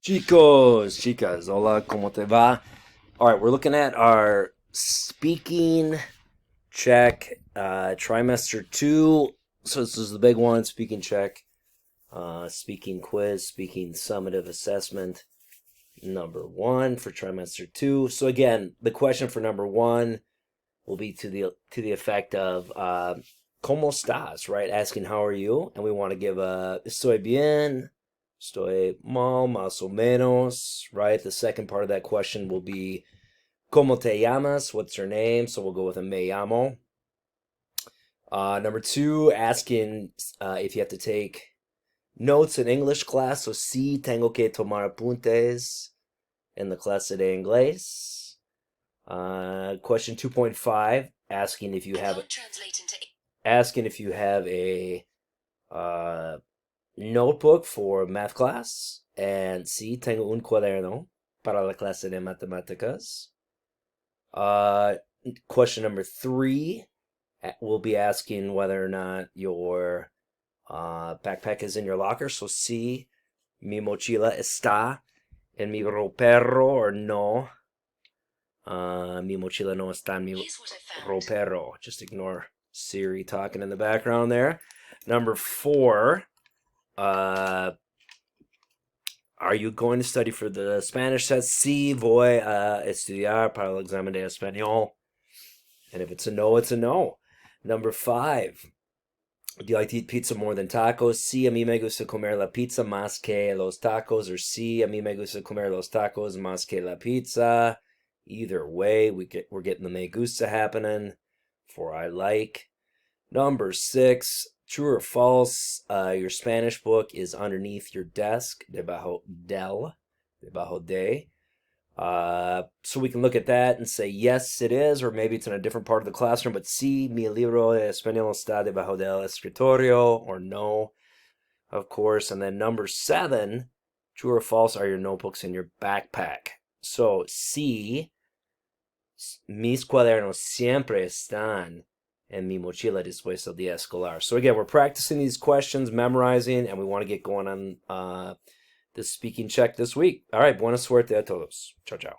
Chicos, chicas, hola, ¿cómo te va? All right, we're looking at our speaking check, trimester two. So this is the big one, speaking check, speaking quiz, speaking summative assessment number one for trimester two. So again, the question for number one will be to the effect of ¿Cómo estás? Right, asking how are you, and we want to give a estoy bien, estoy mal, más o menos. Right, the second part of that question will be ¿Cómo te llamas? What's your name? So we'll go with a me llamo. Number two, asking if you have to take notes in English class. So sí, tengo que tomar apuntes en la clase de inglés. Question 2.5, asking if you have a uh, notebook for math class. And sí, tengo un cuaderno para la clase de matemáticas. Question number 3, we'll be asking whether or not your backpack is in your locker. So sí, mi mochila está en mi ropero, or no. Mi mochila no está en mi ropero. Just ignore Siri talking in the background there. Number 4, are you going to study for the Spanish test? Sí, voy a estudiar para el examen de español. And if it's a no, it's a no. Number 5, do you like to eat pizza more than tacos? Sí, a mí me gusta comer la pizza más que los tacos. Or sí, a mí me gusta comer los tacos más que la pizza. Either way, we're getting the me gusta happening for I like. Number 6, true or false, your Spanish book is underneath your desk, debajo de. So we can look at that and say, yes, it is, or maybe it's in a different part of the classroom, but sí, mi libro de español está debajo del escritorio, or no, of course. And then number 7, true or false, are your notebooks in your backpack? So sí, mis cuadernos siempre están en mi mochila después del día escolar. So again, we're practicing these questions, memorizing, and we want to get going on the speaking check this week. All right, buena suerte a todos. Chao, chao.